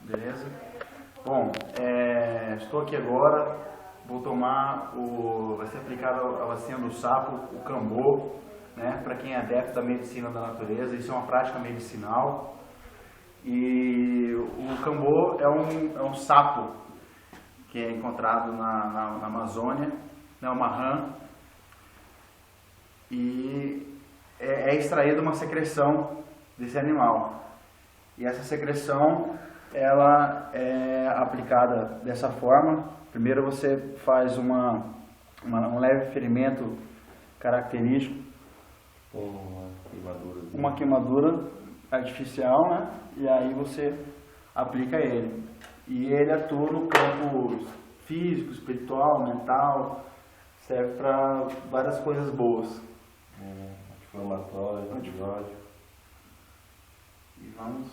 Beleza? Bom, estou aqui agora, vou tomar vai ser aplicada a vacina do sapo, o cambô, né? Para quem é adepto da medicina da natureza, isso é uma prática medicinal. E o cambô é um sapo que é encontrado na Amazônia, né? Uma rã, e é extraída uma secreção desse animal. E essa secreção, ela é aplicada dessa forma. Primeiro você faz um leve ferimento característico, uma queimadura artificial, né? E aí você aplica ele. E ele atua no campo físico, espiritual, mental, serve para várias coisas boas. Anti-inflamatório, antibiótico. E vamos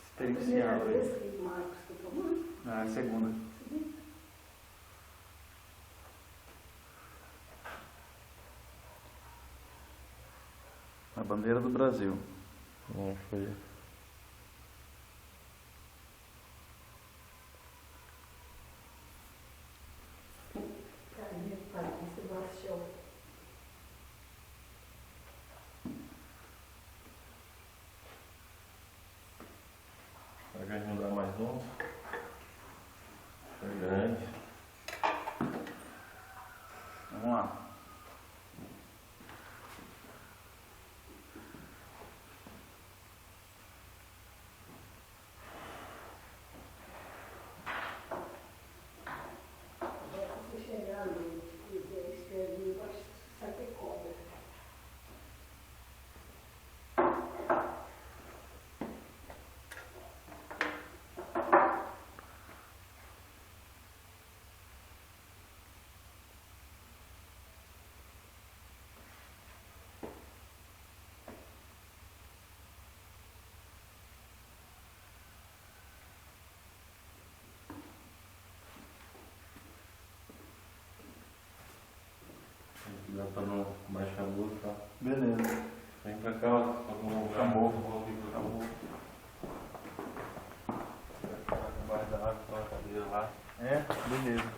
experienciar ele. Marcos está tomando? É a segunda. A bandeira do Brasil. Foi. Sebastião. A gente não dá mais um. É grande. Vamos lá. Se chegar ali e ver escrever, eu acho que sai ter cobra. Dá pra não baixar a luz, tá? Beleza. Vem pra cá, ó. Acabou. Vou vir pra cá. Embaixo da água, tá uma cadeira lá. Beleza.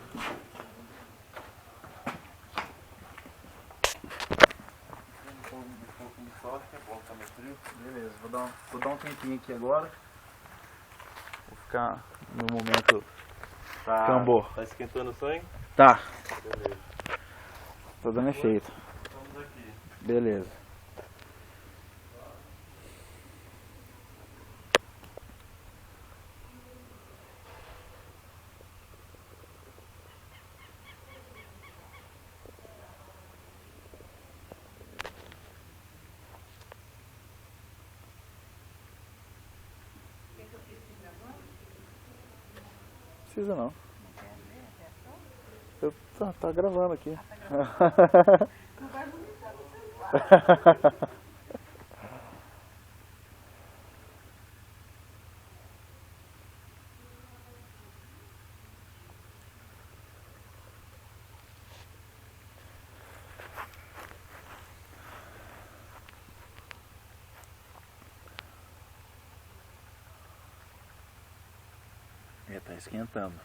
Um pouquinho de sol, acho que é bom, tá meio frio. Beleza, vou dar um tempinho aqui agora. Vou ficar no momento cambô. Tá esquentando o sangue? Tá, Beleza. tá dando efeito. Vamos aqui. Beleza. Precisa não. Tá gravando aqui. Não vai vomitar no celular. Tá esquentando.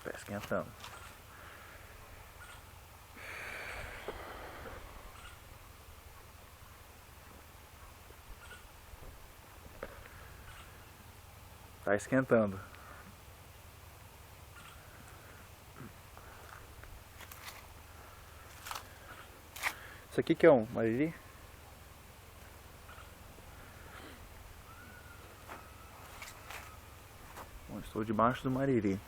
Tá esquentando. Tá esquentando. Isso aqui que é um mariri? Bom, estou debaixo do mariri.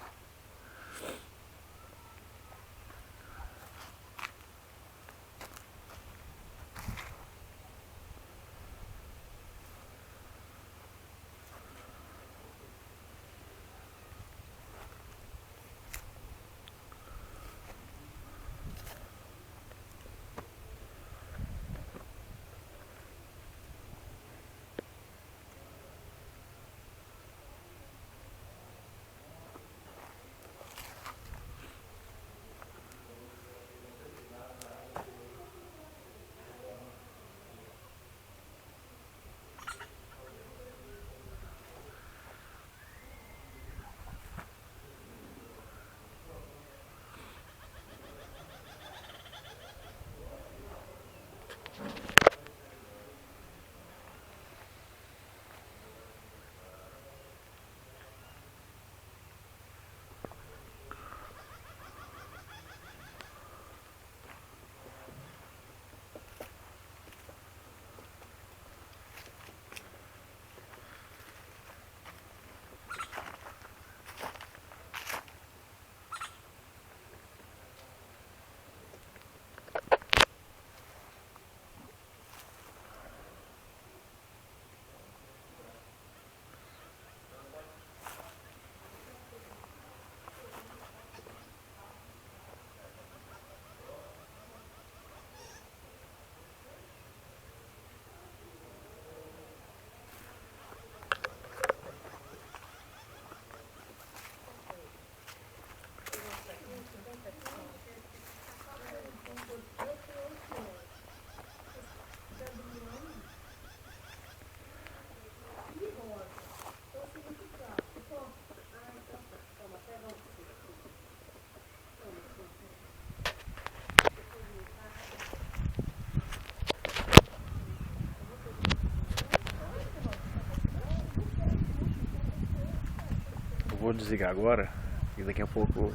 vou desligar agora e daqui a pouco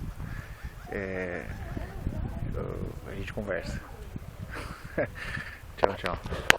a gente conversa. Tchau, tchau.